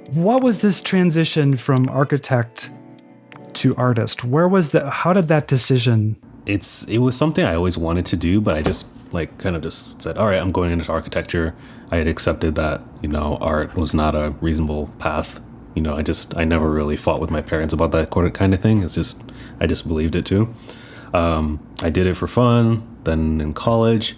What was this transition from architect to artist? How did that decision? It was something I always wanted to do, but I just kind of just said, all right, I'm going into architecture. I had accepted that, art was not a reasonable path. I never really fought with my parents about that kind of thing. I just believed it too. I did it for fun. Then in college,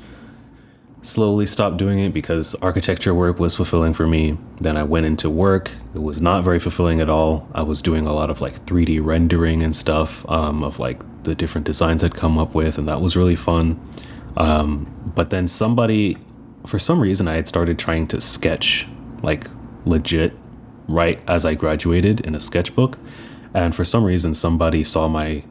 slowly stopped doing it because architecture work was fulfilling for me. Then I went into work. It was not very fulfilling at all. I was doing a lot of 3D rendering and stuff of the different designs I'd come up with, and that was really fun. But then for some reason, I had started trying to sketch legit right as I graduated in a sketchbook. And for some reason, somebody saw my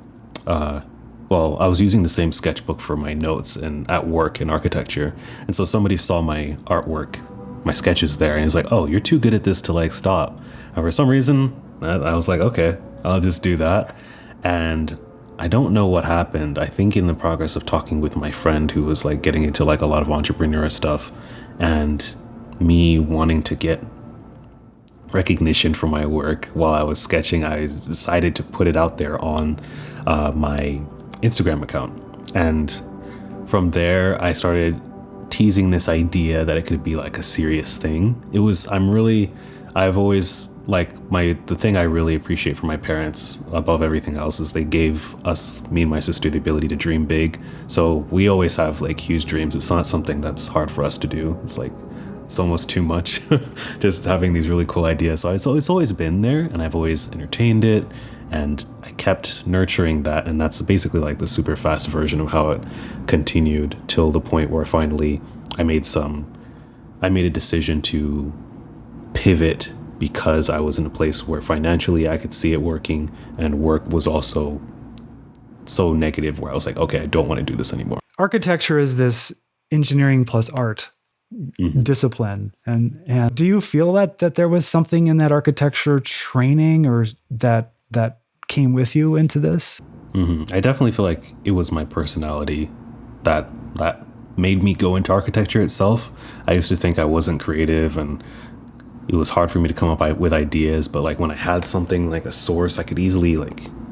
I was using the same sketchbook for my notes and at work in architecture. And so somebody saw my artwork, my sketches there, and he's like, oh, you're too good at this to stop. And for some reason, I was like, okay, I'll just do that. And I don't know what happened. I think in the progress of talking with my friend who was getting into a lot of entrepreneur stuff, and me wanting to get recognition for my work while I was sketching, I decided to put it out there on my Instagram account. And from there, I started teasing this idea that it could be a serious thing. I've always the thing I really appreciate from my parents above everything else is they gave me and my sister, the ability to dream big. So we always have huge dreams. It's not something that's hard for us to do. It's almost too much just having these really cool ideas. So it's always been there, and I've always entertained it, and I kept nurturing that. And that's basically the super fast version of how it continued till the point where finally I made a decision to pivot because I was in a place where financially I could see it working, and work was also so negative where I was like, okay, I don't want to do this anymore. Architecture is this engineering plus art discipline. And do you feel that there was something in that architecture training or that came with you into this? I definitely feel like it was my personality that made me go into architecture itself. I used to think I wasn't creative, and it was hard for me to come up with ideas. But when I had something a source, I could easily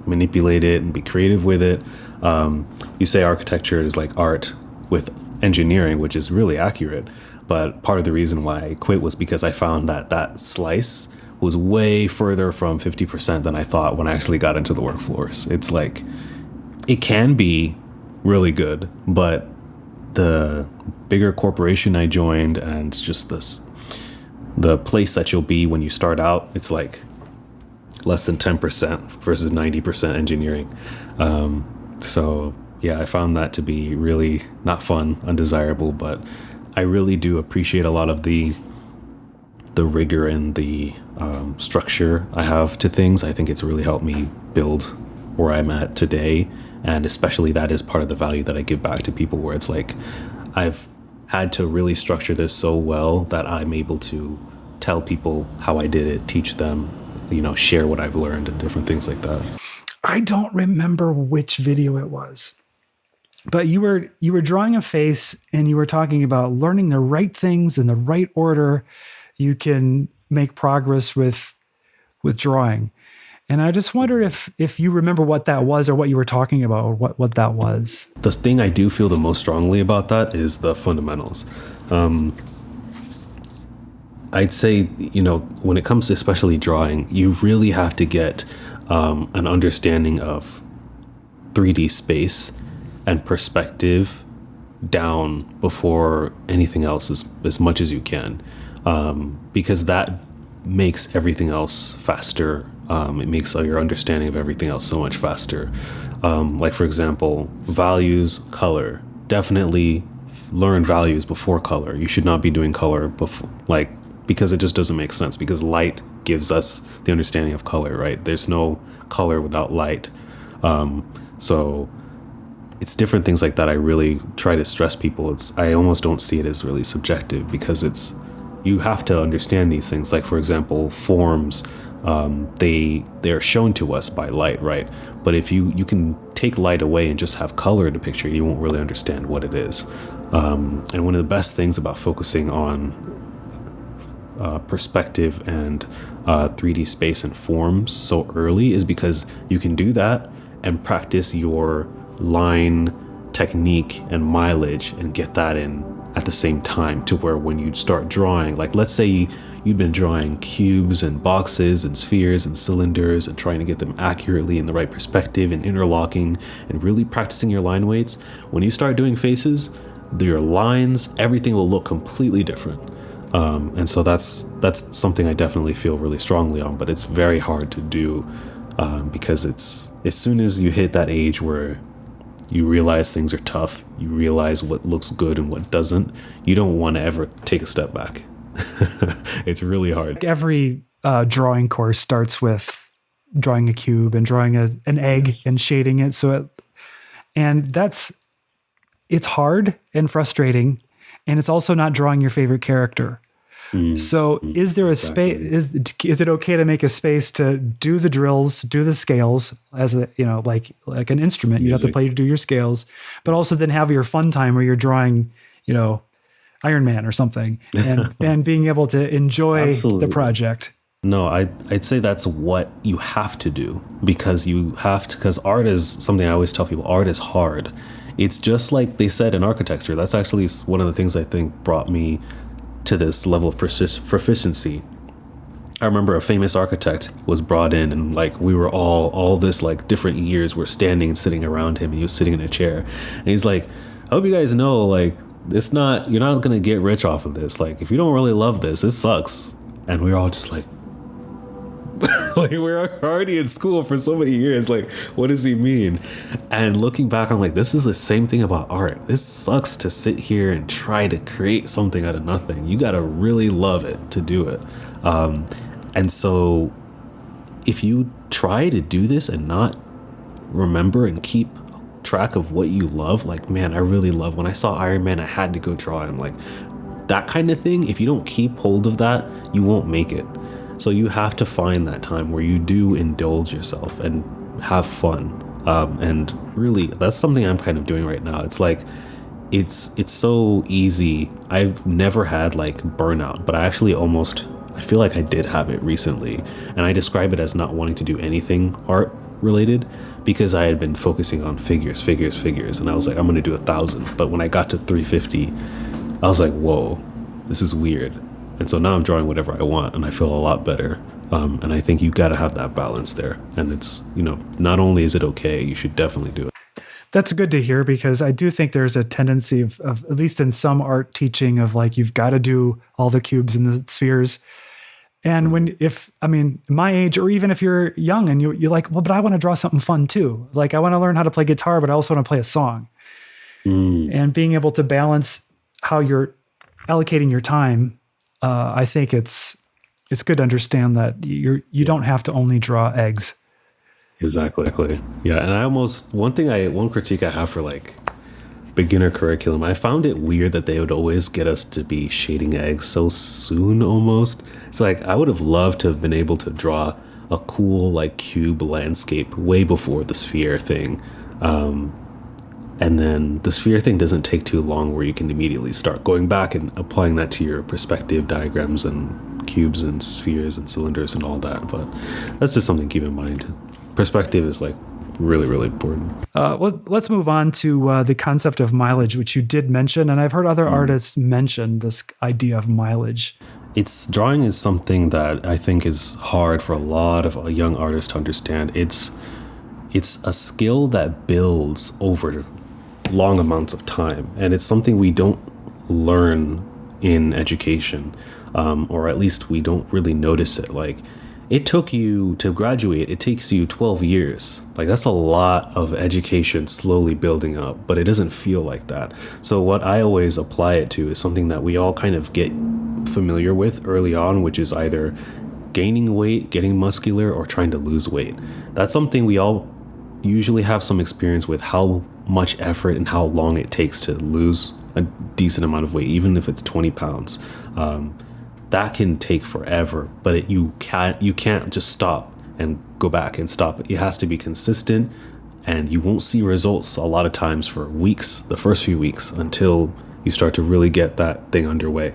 manipulate it and be creative with it. You say architecture is art with engineering, which is really accurate. But part of the reason why I quit was because I found that slice was way further from 50% than I thought when I actually got into the workforce. It's it can be really good, but the bigger corporation I joined, and just the place that you'll be when you start out, it's less than 10% versus 90% engineering. So yeah, I found that to be really not fun, undesirable, but I really do appreciate a lot of the rigor and the structure I have to things. I think it's really helped me build where I'm at today. And especially that is part of the value that I give back to people, where it's I've had to really structure this so well that I'm able to tell people how I did it, teach them, share what I've learned and different things like that. I don't remember which video it was, but you were drawing a face and you were talking about learning the right things in the right order. You can make progress with drawing. And I just wonder if you remember what that was, or what you were talking about, or what that was. The thing I do feel the most strongly about that is the fundamentals. I'd say, when it comes to especially drawing, you really have to get an understanding of 3D space and perspective down before anything else, as much as you can, because that makes everything else faster. It makes your understanding of everything else so much faster. For example, values, color. Definitely learn values before color. You should not be doing color before, because it just doesn't make sense, because light gives us the understanding of color, right? There's no color without light. So it's different things like that I really try to stress people. I almost don't see it as really subjective, because you have to understand these things. For example, forms, they're shown to us by light, right? But if you can take light away and just have color in a picture, you won't really understand what it is. And one of the best things about focusing on perspective and 3D space and forms so early is because you can do that and practice your line technique and mileage and get that in at the same time, to where when you start drawing, like let's say you've been drawing cubes and boxes and spheres and cylinders and trying to get them accurately in the right perspective and interlocking and really practicing your line weights, when you start doing faces, your lines, everything will look completely different. And so that's something I definitely feel really strongly on, but it's very hard to do because it's, as soon as you hit that age where you realize things are tough, you realize what looks good and what doesn't, you don't want to ever take a step back. It's really hard. Every drawing course starts with drawing a cube and drawing an egg and shading it. It's hard and frustrating. And it's also not drawing your favorite character. So is there a space, is it okay to make a space to do the drills, do the scales as like an instrument, you have to play to do your scales, but also then have your fun time where you're drawing, Iron Man or something and being able to enjoy the project. No, I'd say that's what you have to do, because art is something I always tell people, art is hard. It's just like they said in architecture. That's actually one of the things I think brought me to this level of proficiency. I remember a famous architect was brought in, and like we were all this like different years were standing and sitting around him, and he was sitting in a chair, and he's like, I hope you guys know, like, you're not gonna get rich off of this. Like, if you don't really love this, it sucks. And we were all just like, like, we're already in school for so many years. Like, what does he mean? And looking back, I'm like, this is the same thing about art. This sucks to sit here and try to create something out of nothing. You got to really love it to do it. And so if you try to do this and not remember and keep track of what you love, like, man, I really love, when I saw Iron Man, I had to go draw him. Like, that kind of thing, if you don't keep hold of that, you won't make it. So you have to find that time where you do indulge yourself and have fun. And really, that's something I'm kind of doing right now. It's like, it's so easy. I've never had like burnout, but I feel like I did have it recently. And I describe it as not wanting to do anything art related, because I had been focusing on figures. And I was like, I'm going to do 1,000. But when I got to 350, I was like, whoa, this is weird. And so now I'm drawing whatever I want, and I feel a lot better. And I think you got to have that balance there. And it's, not only is it okay, you should definitely do it. That's good to hear, because I do think there's a tendency of at least in some art teaching, of like, you've got to do all the cubes and the spheres. And my age, or even if you're young and you're like, well, but I want to draw something fun too. Like, I want to learn how to play guitar, but I also want to play a song. And being able to balance how you're allocating your time, I think it's good to understand that you don't have to only draw eggs. Exactly. Yeah. And one critique I have for like beginner curriculum, I found it weird that they would always get us to be shading eggs so soon almost. It's like, I would have loved to have been able to draw a cool like cube landscape way before the sphere thing. And then the sphere thing doesn't take too long, where you can immediately start going back and applying that to your perspective diagrams and cubes and spheres and cylinders and all that. But that's just something to keep in mind. Perspective is like really, really important. Well, let's move on to the concept of mileage, which you did mention. And I've heard other artists mention this idea of mileage. Drawing is something that I think is hard for a lot of young artists to understand. It's a skill that builds over long amounts of time, and it's something we don't learn in education, or at least we don't really notice it. Like, it took you to graduate, it takes you 12 years. Like, that's a lot of education slowly building up, but it doesn't feel like that. So what I always apply it to is something that we all kind of get familiar with early on, which is either gaining weight, getting muscular, or trying to lose weight. That's something we all usually have some experience with, how much effort and how long it takes to lose a decent amount of weight, even if it's 20 pounds. That can take forever, but you can't just stop and go back and stop. It has to be consistent, and you won't see results a lot of times for weeks, the first few weeks, until you start to really get that thing underway.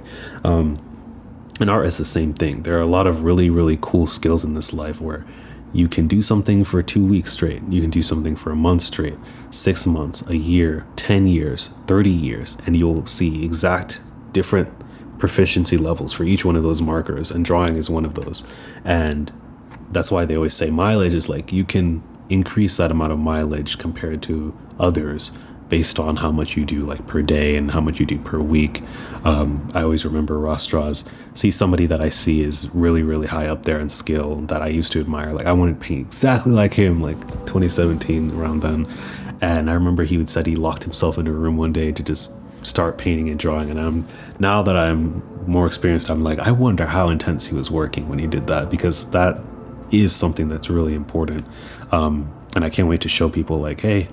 And art is the same thing. There are a lot of really, really cool skills in this life where you can do something for 2 weeks straight. You can do something for a month straight, 6 months, a year, 10 years, 30 years, and you'll see exact different proficiency levels for each one of those markers. And drawing is one of those. And that's why they always say mileage is like you can increase that amount of mileage compared to others based on how much you do like per day and how much you do per week. I always remember Ross Strauss. See somebody that I see is really, really high up there in skill that I used to admire. Like I wanted to paint exactly like him, like 2017 around then. And I remember he said he locked himself into a room one day to just start painting and drawing. And now that I'm more experienced, I'm like, I wonder how intense he was working when he did that, because that is something that's really important. And I can't wait to show people like, hey,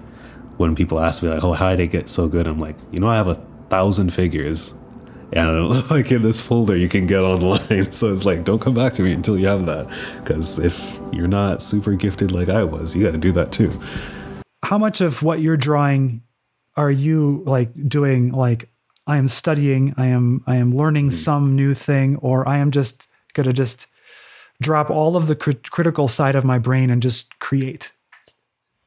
when people ask me like, oh, how did I get so good? I'm like, I have 1,000 figures and like in this folder you can get online. So it's like, don't come back to me until you have that. Because if you're not super gifted like I was, you got to do that too. How much of what you're drawing are you like doing? Like I am studying, I am learning some new thing, or I am just going to just drop all of the critical side of my brain and just create?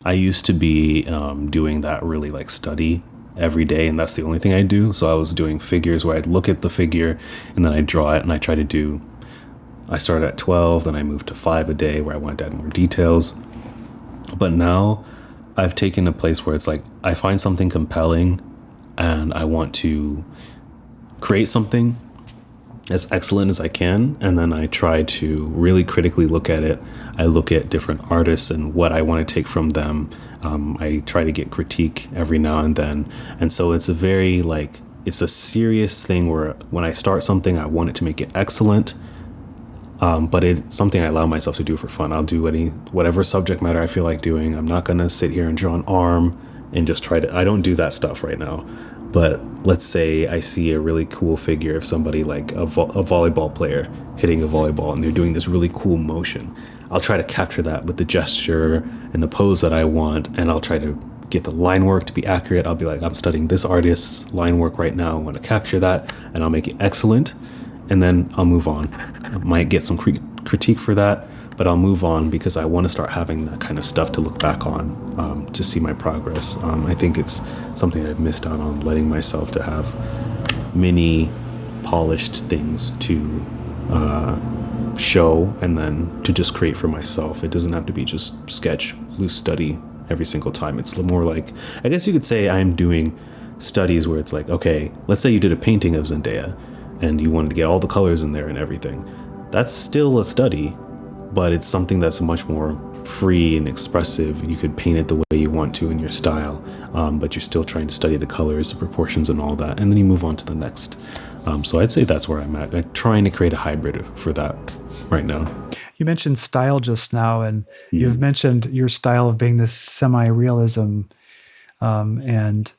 I used to be doing that really like study every day, and that's the only thing I do. So I was doing figures where I'd look at the figure and then I draw it, and I started at 12, then I moved to 5 a day where I wanted to add more details. But now I've taken a place where it's like I find something compelling and I want to create something as excellent as I can, and then I try to really critically look at it. I look at different artists and what I want to take from them. I try to get critique every now and then, and so it's a serious thing where when I start something, I want it to make it excellent, but it's something I allow myself to do for fun. I'll do whatever subject matter I feel like doing. I'm not gonna sit here and draw an arm and just I don't do that stuff right now. But let's say I see a really cool figure of somebody like a volleyball player hitting a volleyball, and they're doing this really cool motion. I'll try to capture that with the gesture and the pose that I want, and I'll try to get the line work to be accurate. I'll be like, I'm studying this artist's line work right now. I want to capture that, and I'll make it excellent, and then I'll move on. I might get some critique for that, but I'll move on because I want to start having that kind of stuff to look back on, to see my progress. I think it's something I've missed out on, letting myself to have many polished things to show and then to just create for myself. It doesn't have to be just sketch, loose study every single time. It's more like, I guess you could say I'm doing studies where it's like, okay, let's say you did a painting of Zendaya and you wanted to get all the colors in there and everything. That's still a study, but it's something that's much more free and expressive. You could paint it the way you want to in your style, but you're still trying to study the colors, the proportions, and all that, and then you move on to the next. So I'd say that's where I'm at. I'm trying to create a hybrid for that right now. You mentioned style just now, and you've mentioned your style of being this semi-realism, and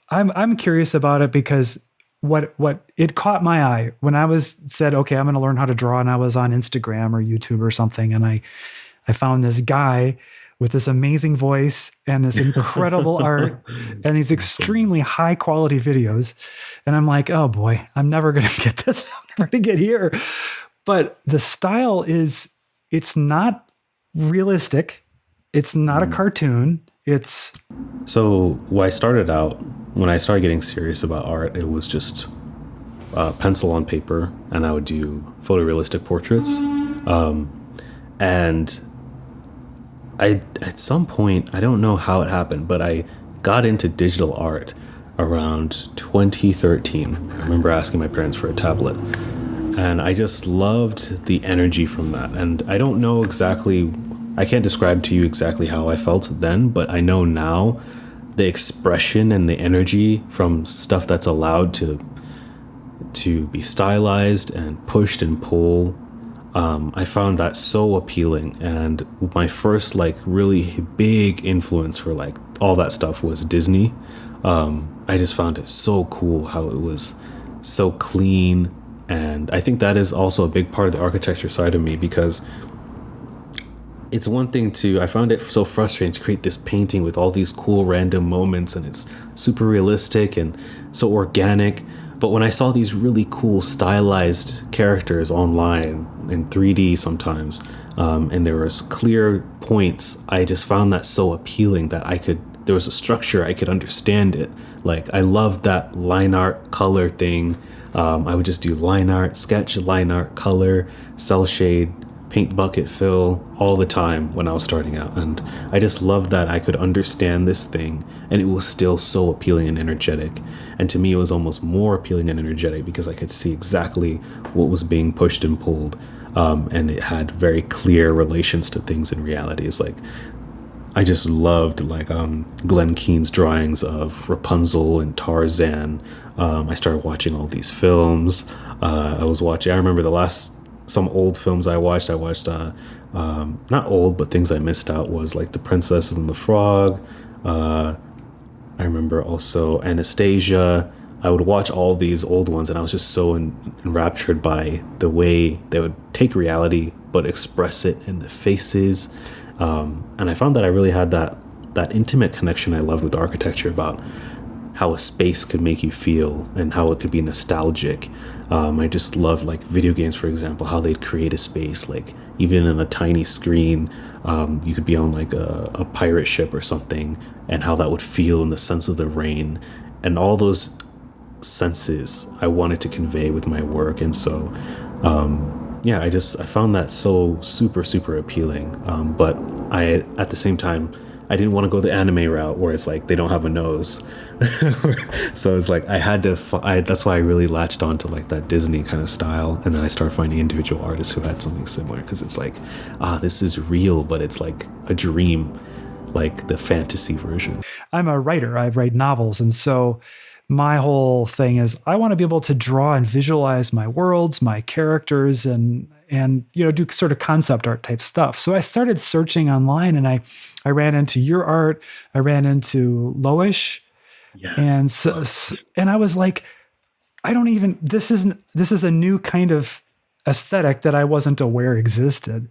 I'm curious about it because what it caught my eye when I said, okay, I'm going to learn how to draw, and I was on Instagram or YouTube or something, and I found this guy with this amazing voice and this incredible art and these extremely high quality videos. And I'm like, oh boy, I'm never going to get this. I'm never going to get here. But the style it's not realistic. It's not a cartoon. So when I started getting serious about art, it was just pencil on paper, and I would do photorealistic portraits. And at some point, I don't know how it happened, but I got into digital art around 2013. I remember asking my parents for a tablet, and I just loved the energy from that. And I don't know exactly, I can't describe to you exactly how I felt then, but I know now the expression and the energy from stuff that's allowed to be stylized and pushed and pulled. I found that so appealing, and my first really big influence for all that stuff was Disney. I just found it so cool how it was so clean, and I think that is also a big part of the architecture side of me, because it's one thing I found it so frustrating to create this painting with all these cool random moments, and it's super realistic and so organic, But when I saw these really cool stylized characters online in 3D sometimes, and there was clear points, I just found that so appealing that there was a structure, I could understand it. Like, I loved that line art color thing. I would just do line art, sketch, line art, color, cell shade, paint bucket fill all the time when I was starting out. And I just loved that I could understand this thing and it was still so appealing and energetic. And to me, it was almost more appealing and energetic because I could see exactly what was being pushed and pulled. And it had very clear relations to things in reality. It's like, I just loved Glenn Keane's drawings of Rapunzel and Tarzan. I started watching all these films. I remember some old films I watched. Not old, but things I missed out was like The Princess and the Frog. I remember also Anastasia. I would watch all these old ones and I was just so enraptured by the way they would take reality but express it in the faces. And I found that I really had that intimate connection I loved with architecture, about how a space could make you feel and how it could be nostalgic. I just loved like video games, for example, how they'd create a space, like even in a tiny screen, you could be on like a pirate ship or something, and how that would feel in the sense of the rain, and all those senses I wanted to convey with my work. And so I found that so super, super appealing. But at the same time, I didn't want to go the anime route where it's like they don't have a nose. So it's like that's why I really latched on to like that Disney kind of style. And then I started finding individual artists who had something similar, because it's like, this is real, but it's like a dream, like the fantasy version. I'm a writer. I write novels. And so my whole thing is I want to be able to draw and visualize my worlds, my characters, and do sort of concept art type stuff. So I started searching online, and I ran into your art. I ran into Loish. Yes. And I was like, this is a new kind of aesthetic that I wasn't aware existed.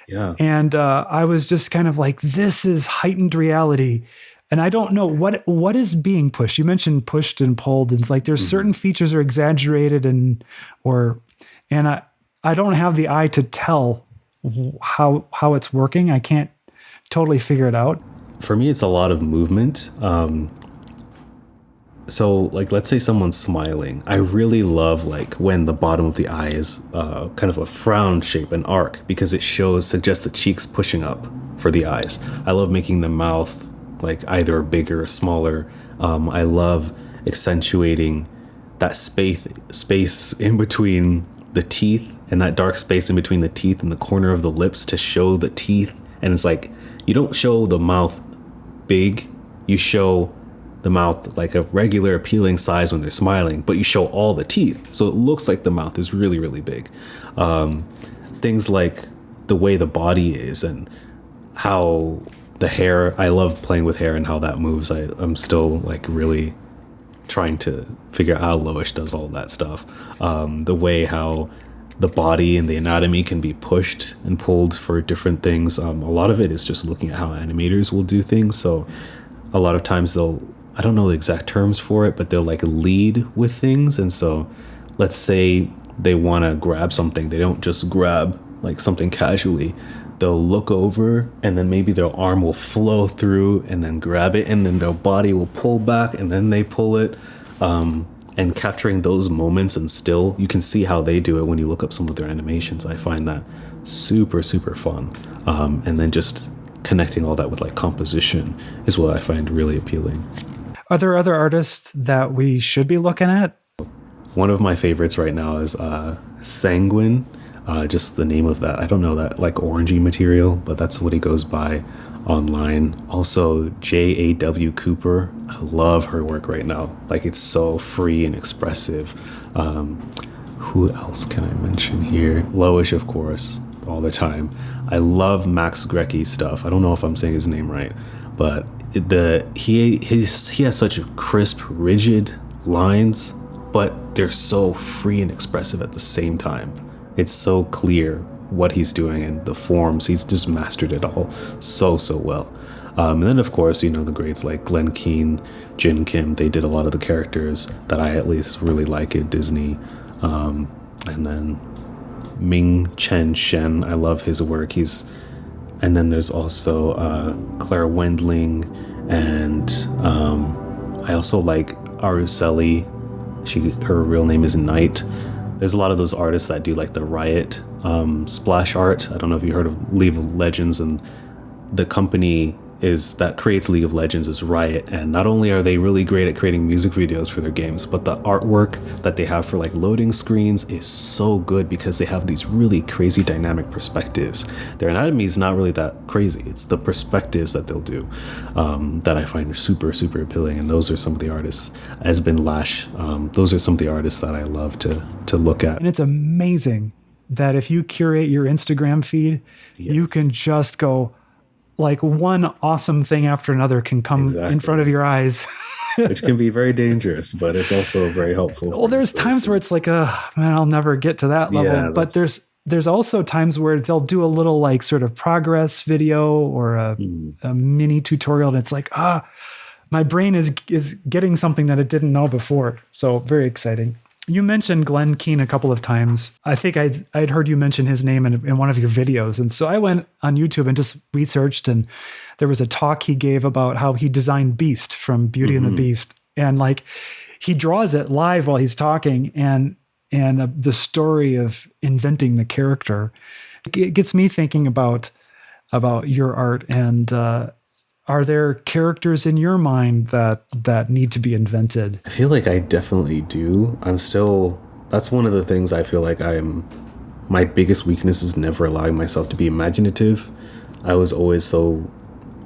Yeah. And I was just kind of like, this is heightened reality. And I don't know what is being pushed. You mentioned pushed and pulled, and like there's certain features are exaggerated and I don't have the eye to tell how it's working. I can't totally figure it out. For me, it's a lot of movement. So like, let's say someone's smiling. I really love like when the bottom of the eye is kind of a frown shape, an arc, because it suggests the cheeks pushing up for the eyes. I love making the mouth like either bigger or smaller. I love accentuating that space in between the teeth, and that dark space in between the teeth and the corner of the lips to show the teeth. And it's like, you don't show the mouth big, you show the mouth like a regular appealing size when they're smiling, but you show all the teeth, so it looks like the mouth is really, really big. Things like the way the body is and how the hair, I love playing with hair and how that moves. I'm still like really trying to figure out how Loish does all that stuff. The way how the body and the anatomy can be pushed and pulled for different things. A lot of it is just looking at how animators will do things. So a lot of times I don't know the exact terms for it, but they'll like lead with things. And so let's say they want to grab something. They don't just grab like something casually. They'll look over, and then maybe their arm will flow through and then grab it, and then their body will pull back and then they pull it. And capturing those moments, and still you can see how they do it when you look up some of their animations. I find that super, super fun. And then just connecting all that with like composition is what I find really appealing. Are there other artists that we should be looking at? One of my favorites right now is Sanguine. Just the name of that, I don't know, that like orangey material, but that's what he goes by online. Also J.A.W. Cooper. I love her work right now. Like, it's so free and expressive. Who else can I mention here? Loish, of course, all the time. I love Max Grecky's stuff. I don't know if I'm saying his name right, but he has such crisp, rigid lines, but they're so free and expressive at the same time. It's so clear what he's doing and the forms. He's just mastered it all so well. And then, of course, the greats like Glenn Keane, Jin Kim, they did a lot of the characters that I at least really like at Disney. And then Ming Chen Shen, I love his work. And then there's also Claire Wendling, and I also like Araceli. Her real name is Knight. There's a lot of those artists that do like the Riot splash art. I don't know if you heard of League of Legends, and the company that creates League of Legends is Riot, and not only are they really great at creating music videos for their games, but the artwork that they have for like loading screens is so good because they have these really crazy dynamic perspectives. Their anatomy is not really that crazy. It's the perspectives that they'll do that I find super, super appealing. And those are some of the artists, as Ben Lash, those are some of the artists that I love to look at. And it's amazing that if you curate your Instagram feed, you can just go, like, one awesome thing after another can come in front of your eyes. Which can be very dangerous, but it's also very helpful. Well, there's times where it's like, man, I'll never get to that level. Yeah, but there's also times where they'll do a little like sort of progress video or a mini tutorial, and it's like, my brain is getting something that it didn't know before. So very exciting. You mentioned Glenn Keane a couple of times. I think I'd heard you mention his name in one of your videos. And so I went on YouTube and just researched, and there was a talk he gave about how he designed Beast from Beauty and the Beast. And like, he draws it live while he's talking, and the story of inventing the character. It gets me thinking about your art, and are there characters in your mind that need to be invented? I feel like I definitely do. That's one of the things I feel like my biggest weakness is never allowing myself to be imaginative. I was always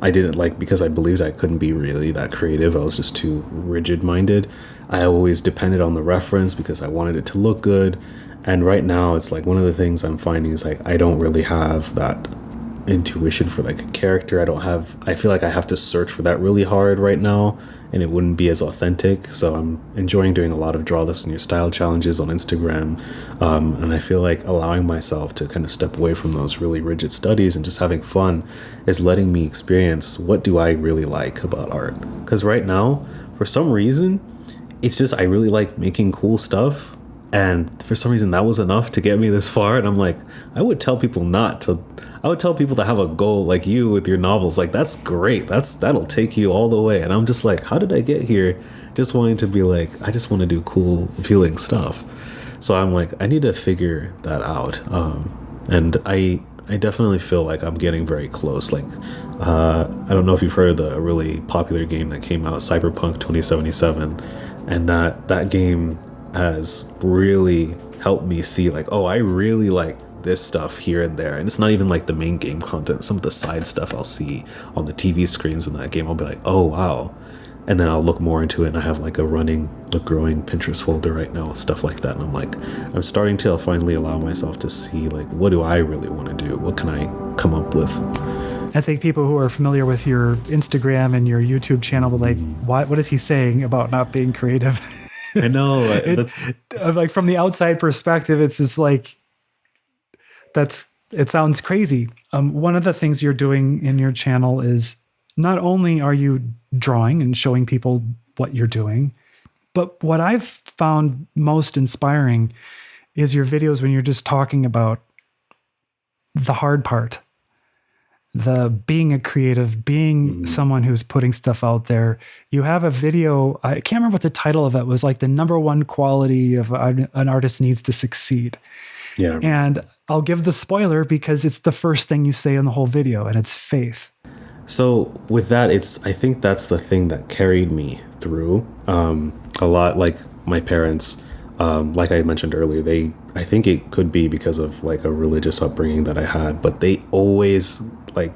I didn't because I believed I couldn't be really that creative. I was just too rigid minded. I always depended on the reference because I wanted it to look good. And right now it's like one of the things I'm finding is like, I don't really have that intuition for like a character. I feel like I have to search for that really hard right now, and it wouldn't be as authentic. So I'm enjoying doing a lot of draw this in your style challenges on Instagram, and I feel like allowing myself to kind of step away from those really rigid studies and just having fun is letting me experience what do I really like about art. Because right now, for some reason, it's just I really like making cool stuff, and for some reason that was enough to get me this far. And I'm like, I would tell people to have a goal like you with your novels. Like, that's great. That'll take you all the way. And I'm just like, how did I get here? Just wanting to be like, I just want to do cool, appealing stuff. So I'm like, I need to figure that out. And I definitely feel like I'm getting very close. Like, I don't know if you've heard of the really popular game that came out, Cyberpunk 2077. And that game has really helped me see like, I really like this stuff here and there. And it's not even like the main game content. Some of the side stuff I'll see on the TV screens in that game, I'll be like, oh wow. And then I'll look more into it, and I have like a growing Pinterest folder right now with stuff like that. And I'm like, I'm starting to finally allow myself to see like, what do I really want to do? What can I come up with? I think people who are familiar with your Instagram and your YouTube channel will like, what is he saying about not being creative? I know. Like, from the outside perspective, it's just like, it sounds crazy. One of the things you're doing in your channel is not only are you drawing and showing people what you're doing, but what I've found most inspiring is your videos when you're just talking about the hard part, the being a creative, being someone who's putting stuff out there. You have a video, I can't remember what the title of it was, like the number one quality of an artist needs to succeed. Yeah. And I'll give the spoiler because it's the first thing you say in the whole video, and it's faith. So with that, I think that's the thing that carried me through a lot. Like my parents, like I mentioned earlier, I think it could be because of like a religious upbringing that I had, but they always, like,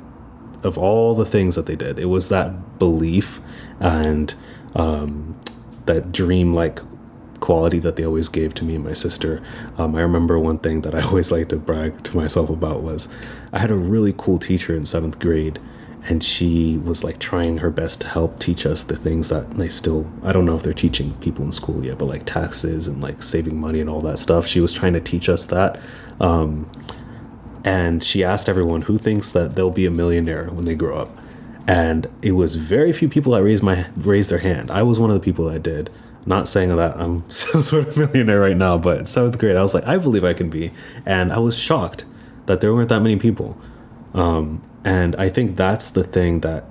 of all the things that they did, it was that belief and that dream-like quality that they always gave to me and my sister. I remember one thing that I always like to brag to myself about was I had a really cool teacher in 7th grade, and she was like trying her best to help teach us the things that I don't know if they're teaching people in school yet, but like taxes and like saving money and all that stuff. She was trying to teach us that. And she asked everyone who thinks that they'll be a millionaire when they grow up. And it was very few people that raised their hand. I was one of the people that did. Not saying that I'm some sort of millionaire right now, but 7th grade, I was like, I believe I can be. And I was shocked that there weren't that many people. And I think that's the thing that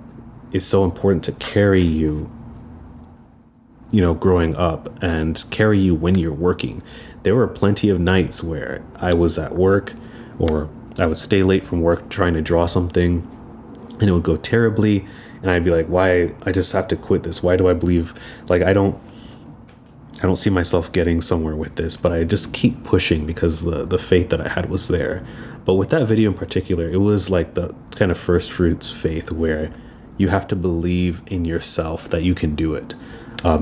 is so important to carry you, growing up, and carry you when you're working. There were plenty of nights where I was at work, or I would stay late from work trying to draw something, and it would go terribly. And I'd be like, why? I just have to quit this. Why do I believe, like, I don't see myself getting somewhere with this, but I just keep pushing because the faith that I had was there. But with that video in particular, it was like the kind of first fruits faith where you have to believe in yourself that you can do it,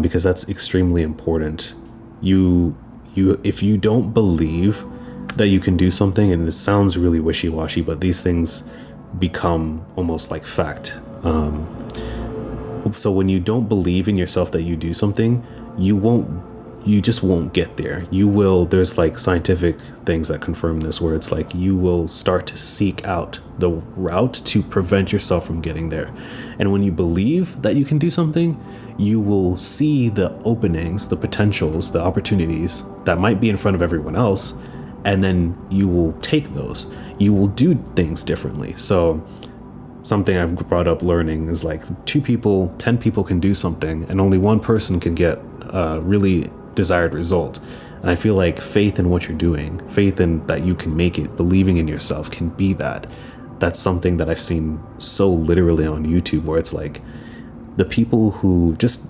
because that's extremely important. If you don't believe that you can do something, and it sounds really wishy-washy, but these things become almost like fact. So when you don't believe in yourself that you do something, you just won't get there. There's like scientific things that confirm this, where it's like you will start to seek out the route to prevent yourself from getting there. And when you believe that you can do something, you will see the openings, the potentials, the opportunities that might be in front of everyone else, and then you will take those. You will do things differently. So something I've brought up learning is like 2 people, 10 people can do something, and only one person can get a really desired result. And I feel like faith in what you're doing, faith in that you can make it, believing in yourself can be that. That's something that I've seen so literally on YouTube, where it's like the people who just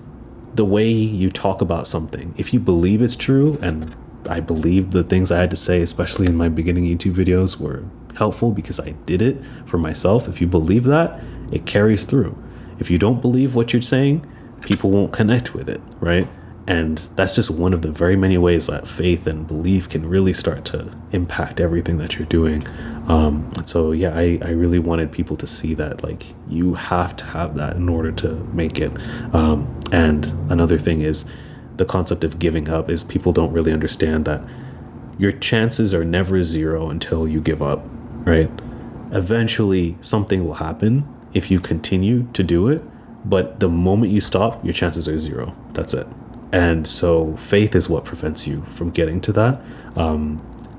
the way you talk about something, if you believe it's true, and I believe the things I had to say, especially in my beginning YouTube videos, were helpful because I did it for myself. If you believe that, it carries through. If you don't believe what you're saying, people won't connect with it, right? And that's just one of the very many ways that faith and belief can really start to impact everything that you're doing. And so, yeah, I really wanted people to see that, like, you have to have that in order to make it. And another thing is the concept of giving up is people don't really understand that your chances are never 0 until you give up, right? Eventually, something will happen if you continue to do it. But the moment you stop, your chances are 0. That's it. And so faith is what prevents you from getting to that.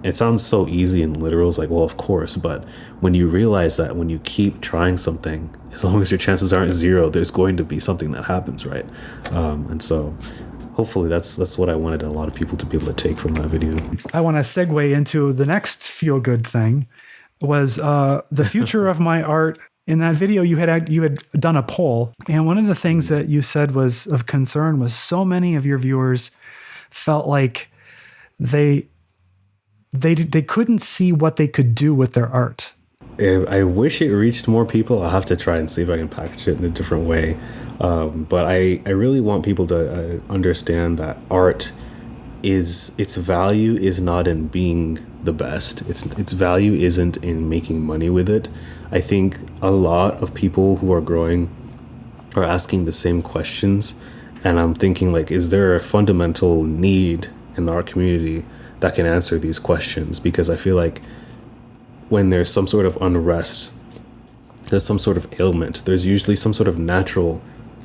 It sounds so easy and literal. It's like, well, of course. But when you realize that when you keep trying something, as long as your chances aren't 0, there's going to be something that happens, right? And so hopefully that's what I wanted a lot of people to be able to take from that video. I want to segue into the next feel-good thing, was the future of my art. In that video, you had done a poll, and one of the things that you said was of concern was so many of your viewers felt like they couldn't see what they could do with their art. I wish it reached more people. I'll have to try and see if I can package it in a different way. But I really want people to understand that art its value is not in being the best. Its value isn't in making money with it. I think a lot of people who are growing are asking the same questions, and I'm thinking, like, is there a fundamental need in the art community that can answer these questions? Because I feel like when there's some sort of unrest, there's some sort of ailment, there's usually some sort of natural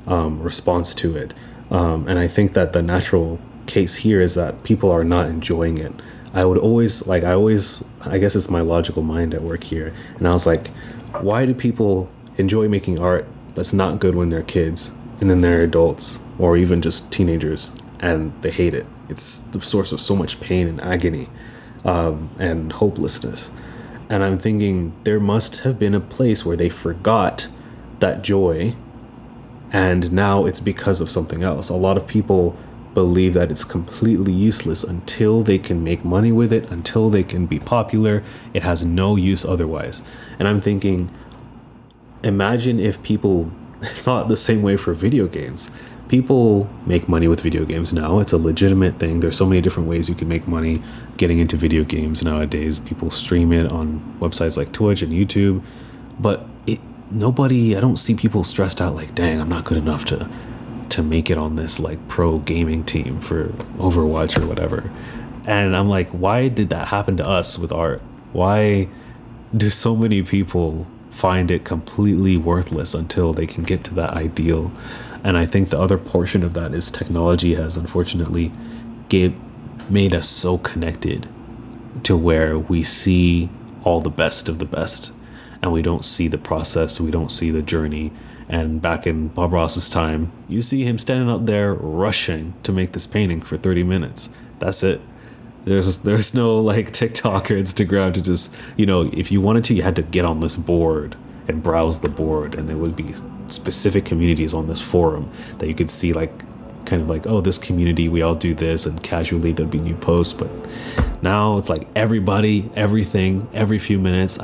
response to it. And I think that the natural case here is that people are not enjoying it. I guess it's my logical mind at work here. And I was like, why do people enjoy making art that's not good when they're kids, and then they're adults or even just teenagers, and they hate it? It's the source of so much pain and agony, and hopelessness. And I'm thinking there must have been a place where they forgot that joy, and now it's because of something else. A lot of people believe that it's completely useless until they can make money with it, until they can be popular. It has no use otherwise. And I'm thinking, imagine if people thought the same way for video games. People make money with video games now. It's a legitimate thing. There's so many different ways you can make money getting into video games nowadays. People stream it on websites like Twitch and YouTube. But I don't see people stressed out like, dang, I'm not good enough to make it on this like pro gaming team for Overwatch or whatever. And I'm like, why did that happen to us with art? Why do so many people find it completely worthless until they can get to that ideal. And I think the other portion of that is technology has unfortunately made us so connected to where we see all the best of the best, and we don't see the process, we don't see the journey. And back in Bob Ross's time, you see him standing out there rushing to make this painting for 30 minutes. That's it. There's no like TikTok or Instagram to just, if you wanted to, you had to get on this board and browse the board, and there would be specific communities on this forum that you could see, like kind of like, oh, this community, we all do this, and casually there'd be new posts. But now it's like everybody, everything, every few minutes.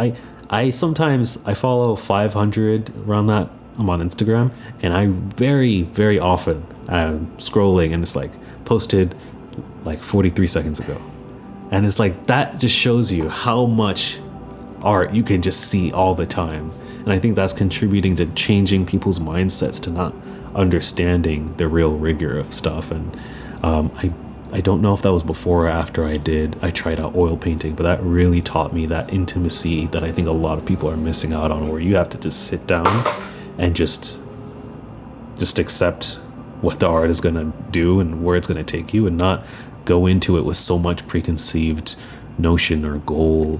I sometimes follow 500 around that. I'm on Instagram, and I very, very often I'm scrolling, and it's like posted like 43 seconds ago. And it's like, that just shows you how much art you can just see all the time. And I think that's contributing to changing people's mindsets to not understanding the real rigor of stuff. And I don't know if that was before or after I tried out oil painting, but that really taught me that intimacy that I think a lot of people are missing out on, where you have to just sit down and just accept what the art is going to do and where it's going to take you, and not go into it with so much preconceived notion or goal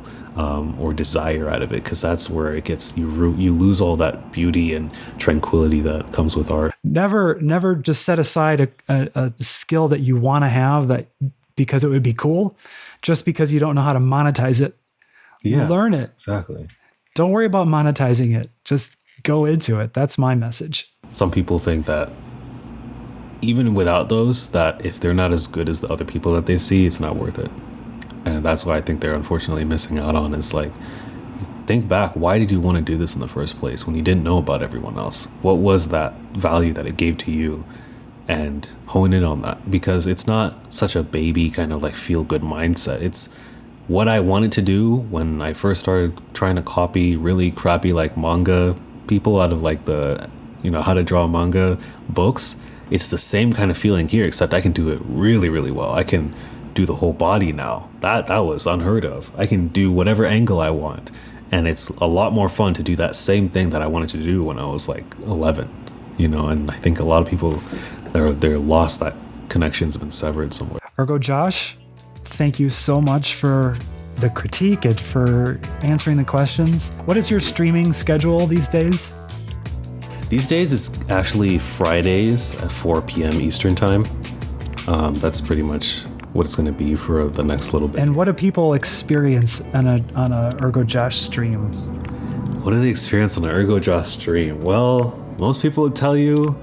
or desire out of it, because that's where it gets you lose all that beauty and tranquility that comes with art. Never just set aside a skill that you want to have that because it would be cool, just because you don't know how to monetize it. Yeah, learn it. Exactly. Don't worry about monetizing it. Just go into it. That's my message. Some people think that even without those, that if they're not as good as the other people that they see, it's not worth it. And that's what I think they're unfortunately missing out on. Is like, think back, why did you want to do this in the first place when you didn't know about everyone else? What was that value that it gave to you? And hone in on that, because it's not such a baby kind of like feel good mindset. It's what I wanted to do when I first started trying to copy really crappy like manga people out of like the, how to draw manga books. It's the same kind of feeling here, except I can do it really, really well. I can do the whole body now. That was unheard of. I can do whatever angle I want. And it's a lot more fun to do that same thing that I wanted to do when I was like 11, and I think a lot of people, they're lost. That connection's been severed somewhere. Ergo Josh, thank you so much for the critique and for answering the questions. What is your streaming schedule these days? These days, it's actually Fridays at 4 p.m. Eastern time. That's pretty much what it's going to be for the next little bit. And what do people experience on a ErgoJosh stream? What do they experience on an ErgoJosh stream? Well, most people would tell you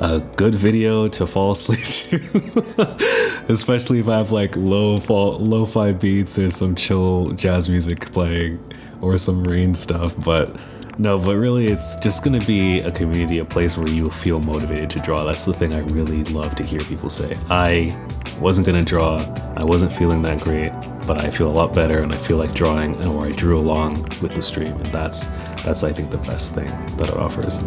a good video to fall asleep to, especially if I have like lo-fi beats or some chill jazz music playing or some rain stuff. But really it's just going to be a community, a place where you feel motivated to draw. That's the thing I really love to hear people say. I wasn't going to draw, I wasn't feeling that great, but I feel a lot better and I feel like drawing, or I drew along with the stream. And that's I think the best thing that it offers.